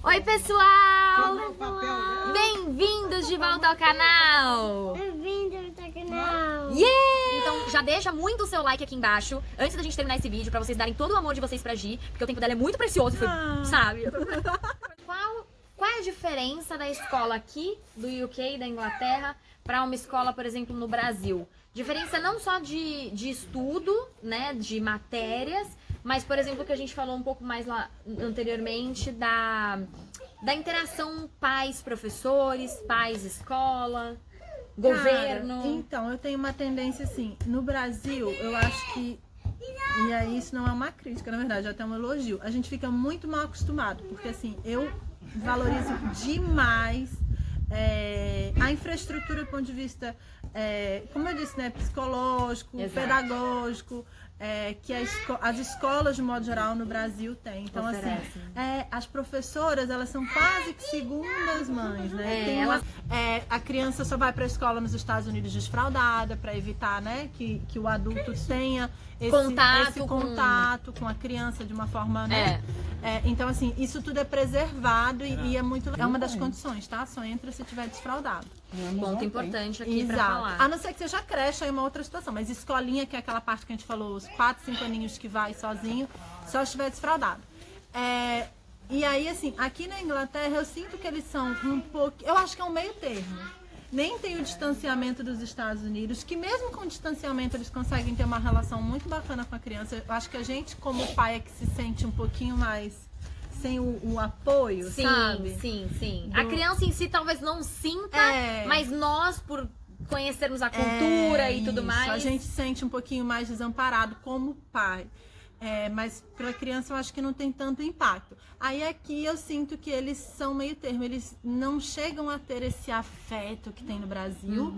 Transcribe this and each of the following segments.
Oi, pessoal! Quebrou o papel, né? Bem-vindos de volta ao canal! Bem-vindo ao canal! Yeah! Então já deixa muito o seu like aqui embaixo, antes da gente terminar esse vídeo, pra vocês darem todo o amor de vocês pra Gi, porque o tempo dela é muito precioso, sabe? Qual é a diferença da escola aqui, do UK, da Inglaterra, pra uma escola, por exemplo, no Brasil? Diferença não só de estudo, né, de matérias, mas, por exemplo, o que a gente falou um pouco mais lá anteriormente da interação pais-professores, pais-escola, governo. Cara, então, eu tenho uma tendência assim, no Brasil, eu acho que, e aí isso não é uma crítica, na verdade, é até um elogio, a gente fica muito mal acostumado, porque assim, eu valorizo demais a infraestrutura do ponto de vista, como eu disse, né, psicológico, Exato. Pedagógico, que as escolas, de modo geral, no Brasil têm. Então, Oferecem. assim, as professoras, elas são quase que segundas mães, né? A criança só vai para a escola nos Estados Unidos desfraldada, para evitar, né, que o adulto tenha esse contato com a criança de uma forma, né? Então, assim, isso tudo é preservado e é muito... É uma das condições, tá? Só entra se tiver desfraldado. Ponto importante aqui pra Exato. falar. A não ser que seja creche, aí é uma outra situação. Mas escolinha, que é aquela parte que a gente falou, os 4, 5 aninhos que vai sozinho, só se estiver desfraldado. E aí, assim, aqui na Inglaterra, eu sinto que eles são um pouco... Eu acho que é um meio termo. Nem tem o distanciamento dos Estados Unidos, que mesmo com o distanciamento eles conseguem ter uma relação muito bacana com a criança. Eu acho que a gente, como pai, é que se sente um pouquinho mais sem o apoio, sabe? Sim. A criança em si talvez não sinta, mas nós, por conhecermos a cultura e tudo isso. mais... A gente se sente um pouquinho mais desamparado como pai. Mas para a criança eu acho que não tem tanto impacto. Aí aqui eu sinto que eles são meio termo, eles não chegam a ter esse afeto que tem no Brasil,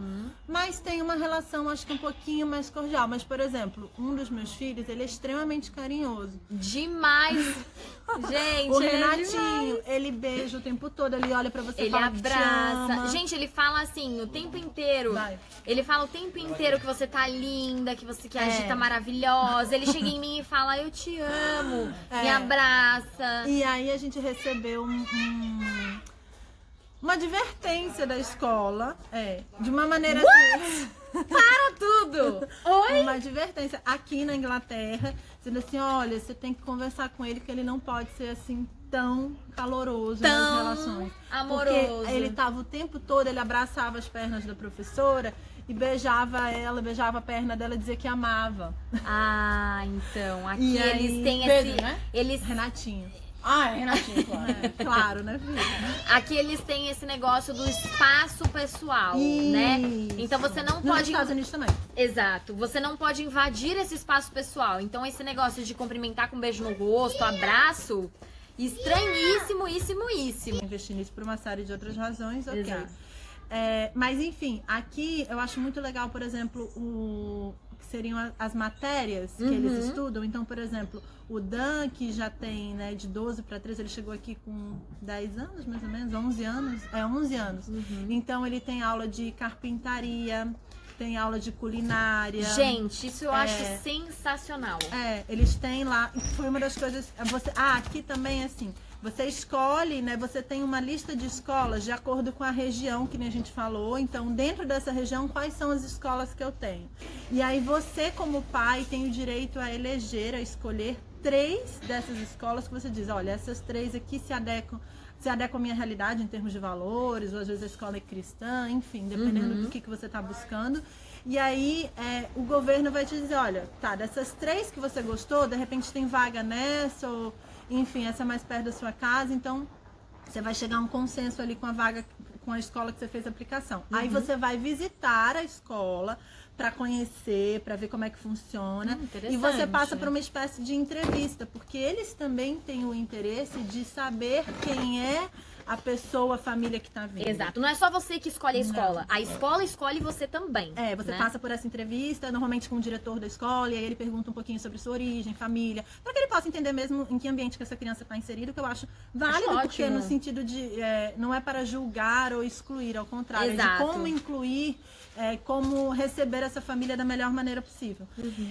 mas tem uma relação, acho que um pouquinho mais cordial. Mas, por exemplo, um dos meus filhos, ele é extremamente carinhoso. Demais! Gente, O ele é Renatinho, demais. ele beija o tempo todo, ele olha pra você e Ele fala que te ama. abraça. Gente, ele fala assim o tempo inteiro. Vai. Ele fala o tempo inteiro que você tá linda, que a Gi tá maravilhosa. Ele chega em mim e fala, eu te amo. Me abraça. E aí a gente recebeu uma advertência da escola, de uma maneira assim... Para tudo! Oi? Uma advertência aqui na Inglaterra, dizendo assim, olha, você tem que conversar com ele que ele não pode ser assim tão caloroso nas relações. Amoroso. Porque ele tava o tempo todo, ele abraçava as pernas da professora e beijava ela, beijava a perna dela e dizia que amava. Ah, então. Aqui E aí, eles têm Pedro, esse... né? Eles... Renatinho. Ah, é Renatinho, claro. Claro, né, filho? Aqui eles têm esse negócio do espaço pessoal, né? Então você não Nos pode... Estados Unidos também. Exato. Você não pode invadir esse espaço pessoal. Então esse negócio de cumprimentar com um beijo no rosto, abraço, estranhíssimo. Investir nisso por uma série de outras razões, ok. Exato. Mas enfim, aqui eu acho muito legal, por exemplo, o que seriam as matérias que eles estudam. Então, por exemplo, o Dan, que já tem, né, de 12 para 13, ele chegou aqui com 10 anos, mais ou menos, 11 anos. 11 anos. Então ele tem aula de carpintaria, tem aula de culinária. Gente, isso eu acho sensacional. Eles têm lá, foi uma das coisas, aqui também é assim, você escolhe, né, você tem uma lista de escolas de acordo com a região, que nem a gente falou, então dentro dessa região, quais são as escolas que eu tenho? E aí você, como pai, tem o direito a eleger, a escolher 3 dessas escolas que você diz, olha, essas 3 aqui se adequam à minha realidade em termos de valores, ou às vezes a escola é cristã, enfim, dependendo do que você está buscando. E aí o governo vai te dizer, olha, tá, dessas 3 que você gostou, de repente tem vaga nessa, ou enfim, essa é mais perto da sua casa, então você vai chegar a um consenso ali com a vaga, com a escola que você fez a aplicação. Aí você vai visitar a escola para conhecer, para ver como é que funciona. E você passa por uma espécie de entrevista, porque eles também têm o interesse de saber quem é a pessoa, a família que tá vindo. Exato. Não é só você que escolhe a escola. A escola escolhe você também. Você né? passa por essa entrevista, normalmente com o diretor da escola, e aí ele pergunta um pouquinho sobre sua origem, família, para que ele possa entender mesmo em que ambiente que essa criança está inserida, que eu acho válido, porque no sentido de, não é para julgar ou excluir, ao contrário, Exato. é de como incluir, como receber essa família da melhor maneira possível.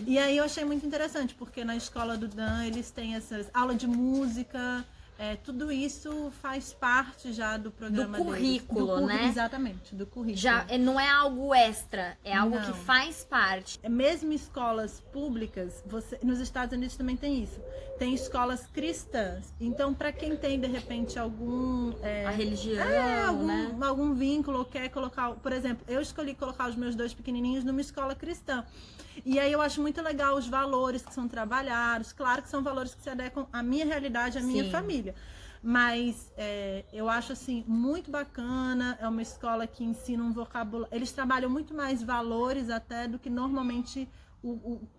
E aí eu achei muito interessante, porque na escola do Dan eles têm essas aulas de música, tudo isso faz parte já do programa Do currículo, né? Exatamente, do currículo. Já não é algo extra, é algo Não. que faz parte. Mesmo escolas públicas, nos Estados Unidos também tem isso. Tem escolas cristãs. Então, para quem tem, de repente, algum... A religião, né? algum vínculo, ou quer colocar... Por exemplo, eu escolhi colocar os meus 2 pequenininhos numa escola cristã. E aí eu acho muito legal os valores que são trabalhados. Claro que são valores que se adequam à minha realidade, à minha Sim. família. Mas eu acho assim muito bacana. É uma escola que ensina um vocabulário. Eles trabalham muito mais valores até do que normalmente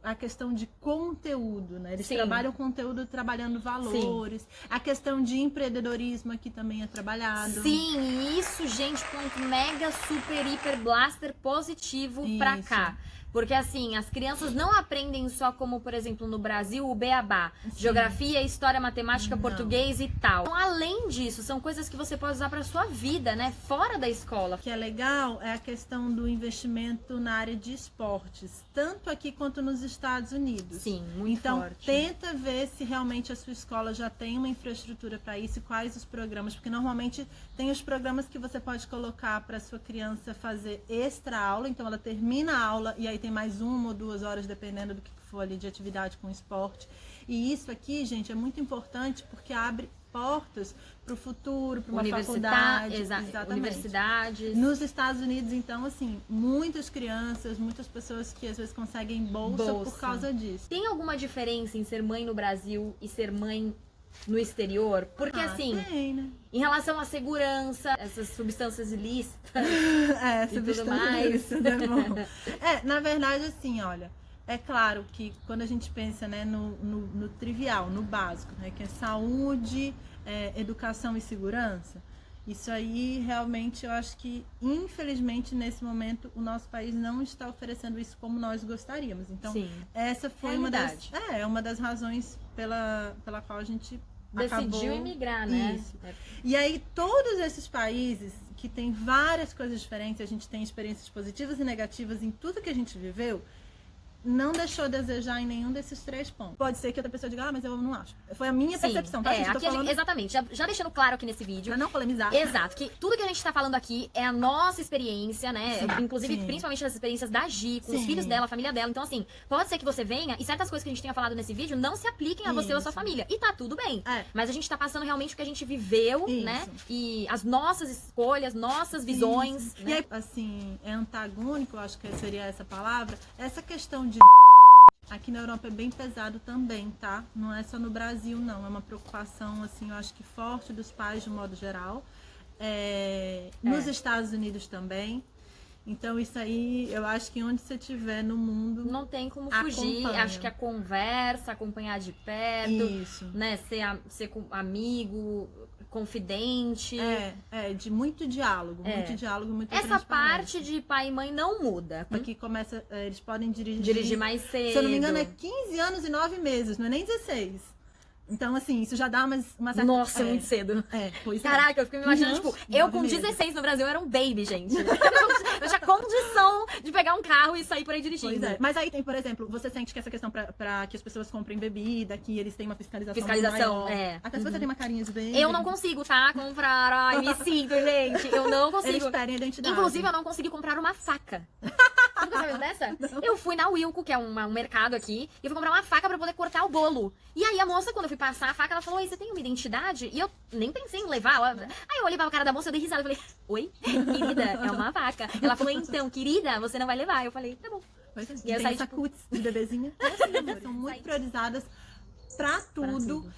a questão de conteúdo, né? Eles Sim. trabalham conteúdo trabalhando valores. Sim. A questão de empreendedorismo aqui também é trabalhado. Sim, isso, gente, ponto mega, super, hiper, blaster positivo pra cá. Porque, assim, as crianças não aprendem só como, por exemplo, no Brasil, o beabá. Sim. Geografia, história, matemática, português e tal. Então, além disso, são coisas que você pode usar pra sua vida, né? Fora da escola. O que é legal é a questão do investimento na área de esportes. Tanto aqui quanto nos Estados Unidos. Sim, muito forte. Então, tenta ver se realmente a sua escola já tem uma infraestrutura para isso e quais os programas. Porque, normalmente, tem os programas que você pode colocar para sua criança fazer extra aula. Então, ela termina a aula e aí tem mais 1 ou 2 horas, dependendo do que for ali de atividade com esporte. E isso aqui, gente, é muito importante porque abre portas para o futuro, para uma faculdade. Exatamente. Universidades. Nos Estados Unidos, então, assim, muitas crianças, muitas pessoas que às vezes conseguem bolsa por causa disso. Tem alguma diferença em ser mãe no Brasil e ser mãe no exterior? Porque assim, tem, né? Em relação à segurança, essas substâncias ilícitas substâncias ilícitas, é bom. Na verdade, assim, olha, é claro que quando a gente pensa, né, no trivial, no básico, né, que é saúde, educação e segurança, isso aí realmente eu acho que, infelizmente, nesse momento, o nosso país não está oferecendo isso como nós gostaríamos. Então, sim, essa foi uma das razões pela qual a gente decidiu emigrar, né? Isso. E aí, todos esses países que tem várias coisas diferentes, a gente tem experiências positivas e negativas em tudo que a gente viveu, não deixou a desejar em nenhum desses 3 pontos. Pode ser que outra pessoa diga, mas eu não acho. Foi a minha percepção, tá? Exatamente. Já deixando claro aqui nesse vídeo. Pra não polemizar. Exato. Que tudo que a gente tá falando aqui é a nossa experiência, né? Sim, inclusive, principalmente as experiências da Gi, com os filhos dela, a família dela. Então, assim, pode ser que você venha e certas coisas que a gente tenha falado nesse vídeo não se apliquem a você ou a sua família. E tá tudo bem. Mas a gente tá passando realmente o que a gente viveu, né? E as nossas escolhas, nossas visões. Né? E aí, assim, é antagônico, eu acho que seria essa palavra, essa questão de... Aqui na Europa é bem pesado também, tá? Não é só no Brasil, não. É uma preocupação, assim, eu acho que forte dos pais de modo geral. Nos Estados Unidos também. Então, isso aí, eu acho que onde você estiver no mundo... Não tem como fugir. Acho que a conversa, acompanhar de perto, né? Ser amigo, confidente. De muito diálogo, muita Essa parte de pai e mãe não muda. Porque começa, eles podem dirigir mais cedo. Se eu não me engano, é 15 anos e 9 meses, não é nem 16. Então, assim, isso já dá uma certa... Nossa, muito cedo. Pois Caraca, eu fico me imaginando, tipo, eu com 16 no Brasil, eu era um baby, gente. Eu tinha condição de pegar um carro e sair por aí dirigindo. Mas aí tem, por exemplo, você sente que essa questão pra que as pessoas comprem bebida, que eles têm uma fiscalização maior. Até se você tem uma carinha de baby. Eu não consigo, tá? Comprar, ai, me sinto, gente. Eu não consigo. Eles pedem identidade. Inclusive, eu não consegui comprar uma faca. Você nunca sabia dessa? Não. Eu fui na Wilco, que é um mercado aqui, e eu fui comprar uma faca pra poder cortar o bolo. E aí a moça, quando eu fui passar a faca, ela falou, você tem uma identidade? E eu nem pensei em levar. Aí eu olhei pra cara da moça, eu dei risada. Eu falei, oi? Querida, é uma faca. Ela falou, então, querida, você não vai levar. Eu falei, tá bom. E essa cutis de bebezinha. São muito priorizadas pra tudo.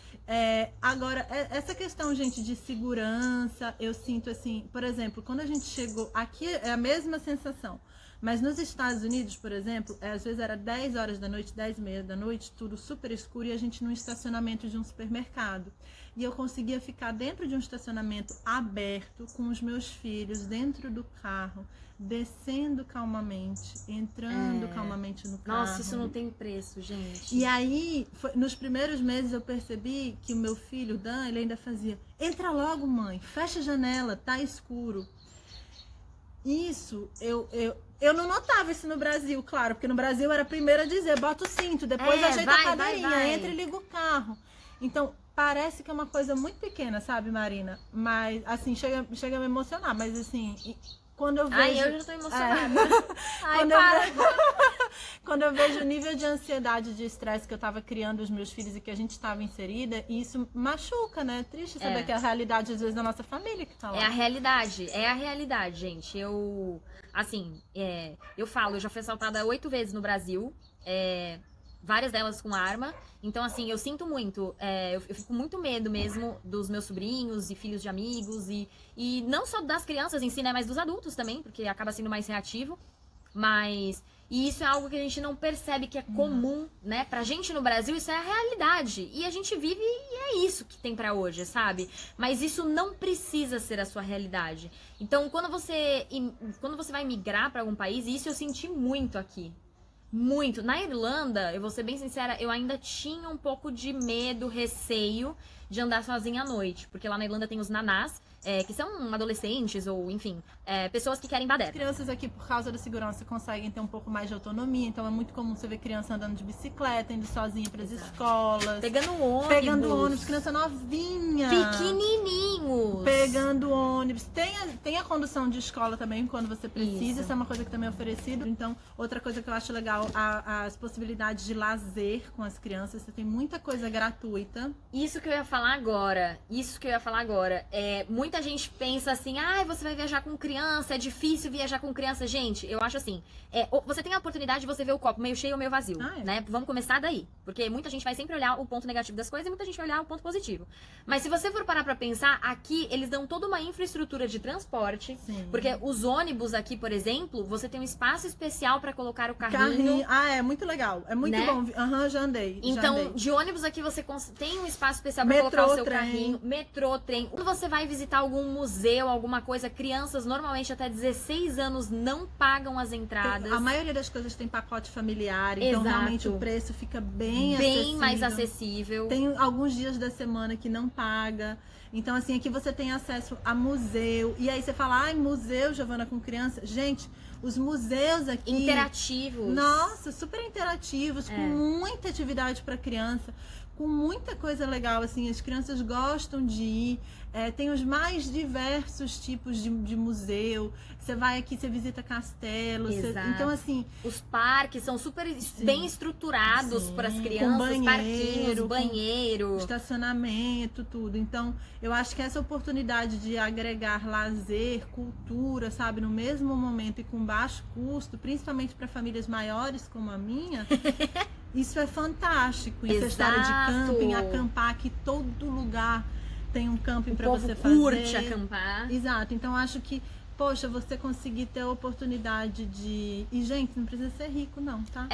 Agora, essa questão, gente, de segurança, eu sinto assim, por exemplo, quando a gente chegou aqui, é a mesma sensação. Mas nos Estados Unidos, por exemplo, às vezes era 10 horas da noite, 10 e meia da noite, tudo super escuro e a gente num estacionamento de um supermercado. E eu conseguia ficar dentro de um estacionamento aberto com os meus filhos dentro do carro, descendo calmamente, entrando calmamente no carro. Nossa, isso não tem preço, gente. E aí, nos primeiros meses eu percebi que o meu filho, o Dan, ele ainda fazia, entra logo, mãe, fecha a janela, tá escuro. Isso, eu não notava isso no Brasil, claro, porque no Brasil era a primeira a dizer, bota o cinto, depois ajeita a cadeirinha, entra e liga o carro. Então, parece que é uma coisa muito pequena, sabe, Marina? Mas, assim, chega a me emocionar. Mas, assim, quando eu vejo... Ai, eu já tô emocionada. Ai, Quando para. Quando eu vejo o nível de ansiedade, de estresse que eu tava criando os meus filhos e que a gente estava inserida, isso machuca, né? É triste saber que é a realidade, às vezes, da nossa família que tá lá. É a realidade, gente. Eu falo, eu já fui assaltada 8 vezes no Brasil, várias delas com arma. Então, assim, eu sinto muito, eu fico com muito medo mesmo dos meus sobrinhos e filhos de amigos, e não só das crianças em si, né, mas dos adultos também, porque acaba sendo mais reativo. E isso é algo que a gente não percebe que é comum, né? Pra gente no Brasil, isso é a realidade. E a gente vive e é isso que tem pra hoje, sabe? Mas isso não precisa ser a sua realidade. Então, quando você vai migrar pra algum país, isso eu senti muito aqui. Muito. Na Irlanda, eu vou ser bem sincera, eu ainda tinha um pouco de medo, receio de andar sozinha à noite. Porque lá na Irlanda tem os nanás, que são adolescentes ou, enfim, pessoas que querem As baderna. crianças aqui, por causa da segurança, conseguem ter um pouco mais de autonomia. Então, é muito comum você ver criança andando de bicicleta, indo sozinha pras escolas. Pegando ônibus. Pegando ônibus, criança novinha. Pequenininhos. Pegando ônibus. Tem a condução de escola também, quando você precisa. Isso. Isso é uma coisa que também é oferecido. Então, outra coisa que eu acho legal, as possibilidades de lazer com as crianças. Você tem muita coisa gratuita. Isso que eu ia falar agora. Muita gente pensa assim, você vai viajar com criança, é difícil viajar com criança. Gente, eu acho assim, você tem a oportunidade de você ver o copo meio cheio ou meio vazio, né? Vamos começar daí. Porque muita gente vai sempre olhar o ponto negativo das coisas e muita gente vai olhar o ponto positivo. Mas se você for parar pra pensar, aqui eles dão toda uma infraestrutura de transporte. Sim. Porque os ônibus aqui, por exemplo, você tem um espaço especial pra colocar o carrinho. É muito legal. É muito Né? bom. Já andei. Então, de ônibus aqui você tem um espaço especial pra colocar o seu carrinho. Metrô, trem. Quando você vai visitar algum museu, alguma coisa, crianças normalmente até 16 anos não pagam as entradas. A maioria das coisas tem pacote familiar, então Exato. realmente o preço fica bem acessível. Mais acessível. Tem alguns dias da semana que não paga. Então, assim, aqui você tem acesso a museu. E aí você fala, museu, Giovana, com criança. Gente, os museus aqui... Interativos. Nossa, super interativos, com muita atividade para criança, com muita coisa legal, assim, as crianças gostam de ir. Tem os mais diversos tipos de museu. Você vai aqui, você visita castelos. Então, assim... Os parques são super bem estruturados para as crianças. Com Parquinhos, banheiro. Estacionamento, tudo. Então, eu acho que essa oportunidade de agregar lazer, cultura, sabe? No mesmo momento e com baixo custo, principalmente para famílias maiores como a minha... Isso é fantástico. Essa história de camping, acampar aqui, todo lugar tem um camping para você fazer. Curte acampar. Exato. Então acho que, poxa, você conseguir ter a oportunidade de... E, gente, não precisa ser rico, não, tá?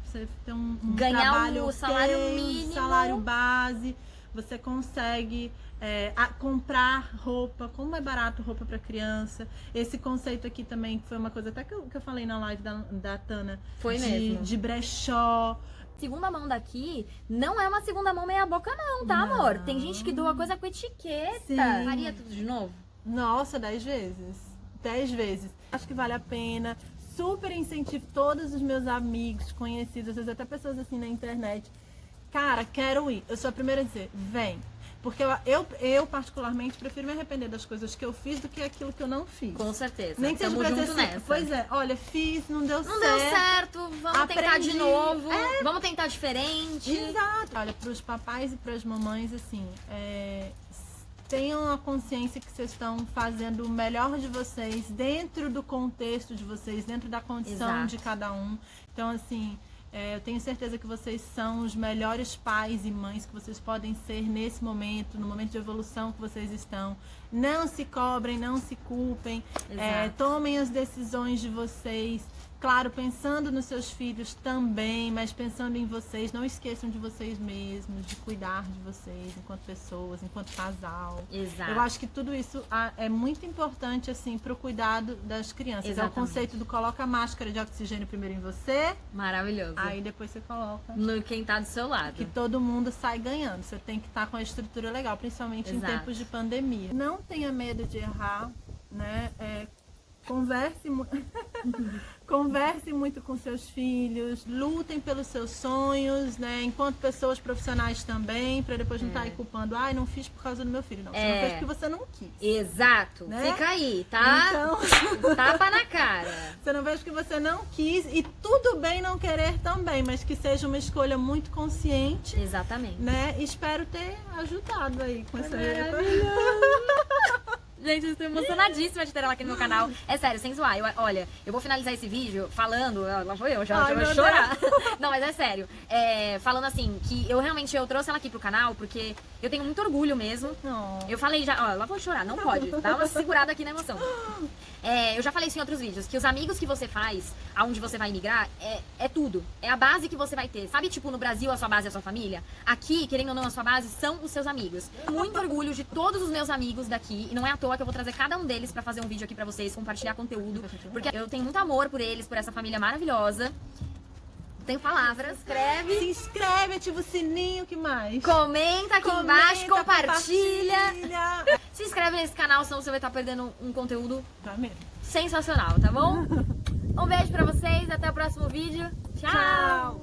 Você ter um ganhar trabalho o salário mínimo. Salário base. Você consegue comprar roupa. Como é barato roupa para criança. Esse conceito aqui também, que foi uma coisa até que eu falei na live da Tana. Foi mesmo. De brechó. Segunda mão daqui não é uma segunda mão meia boca não, tá, amor? Tem gente que doa coisa com etiqueta. Sim. Faria tudo de novo? Nossa, 10 vezes. 10 vezes. Acho que vale a pena. Super incentivo todos os meus amigos, conhecidos, às vezes até pessoas assim na internet. Cara, quero ir. Eu sou a primeira a dizer, vem. Porque eu particularmente, prefiro me arrepender das coisas que eu fiz do que aquilo que eu não fiz. Com certeza. Nem que seja pra dizer assim, nessa. pois é, olha, fiz, não deu certo. Não deu certo, vamos tentar de Aprendi. novo, vamos tentar diferente. Exato. Olha, pros papais e pras mamães, assim, tenham a consciência que vocês estão fazendo o melhor de vocês dentro do contexto de vocês, dentro da condição de cada um. Então, assim, eu tenho certeza que vocês são os melhores pais e mães que vocês podem ser nesse momento, no momento de evolução que vocês estão. Não se cobrem, não se culpem, tomem as decisões de vocês. Claro, pensando nos seus filhos também, mas pensando em vocês, não esqueçam de vocês mesmos, de cuidar de vocês enquanto pessoas, enquanto casal. Exato. Eu acho que tudo isso é muito importante, assim, pro cuidado das crianças. Exatamente. É o conceito do coloca a máscara de oxigênio primeiro em você, Maravilhoso. aí depois você coloca. No quem tá do seu lado. Que todo mundo sai ganhando. Você tem que estar com a estrutura legal, principalmente em tempos de pandemia. Não tenha medo de errar, né? Converse muito. Conversem muito com seus filhos, lutem pelos seus sonhos, né? Enquanto pessoas profissionais também, pra depois não estar aí culpando, ai, não fiz por causa do meu filho. Não, você não fez porque você não quis. Exato. Né? Fica aí, tá? Então, Tapa na cara. você não fez porque você não quis e tudo bem não querer também, mas que seja uma escolha muito consciente, Exatamente. né? Espero ter ajudado aí com essa. Gente, eu estou emocionadíssima de ter ela aqui no meu canal. É sério, sem zoar. Olha, eu vou finalizar esse vídeo falando... Lá vou eu, já Ai, vou meu chorar. Não, mas é sério. Falando assim, que eu trouxe ela aqui pro canal porque eu tenho muito orgulho mesmo. Não. Eu falei já... Ó, lá vou chorar, não pode. Dá uma segurada aqui na emoção. Eu já falei isso em outros vídeos, que os amigos que você faz, aonde você vai migrar, é tudo. É a base que você vai ter. Sabe, tipo, no Brasil a sua base é a sua família? Aqui, querendo ou não, a sua base são os seus amigos. Muito orgulho de todos os meus amigos daqui. E não é à toa que eu vou trazer cada um deles pra fazer um vídeo aqui pra vocês, compartilhar conteúdo. Porque eu tenho muito amor por eles, por essa família maravilhosa. Tenho palavras. Se inscreve, ativa o sininho, que mais? Comenta aqui embaixo, compartilha. compartilha. Se inscreve nesse canal, senão você vai estar perdendo um conteúdo Tá mesmo. sensacional, tá bom? Um beijo pra vocês, até o próximo vídeo. Tchau.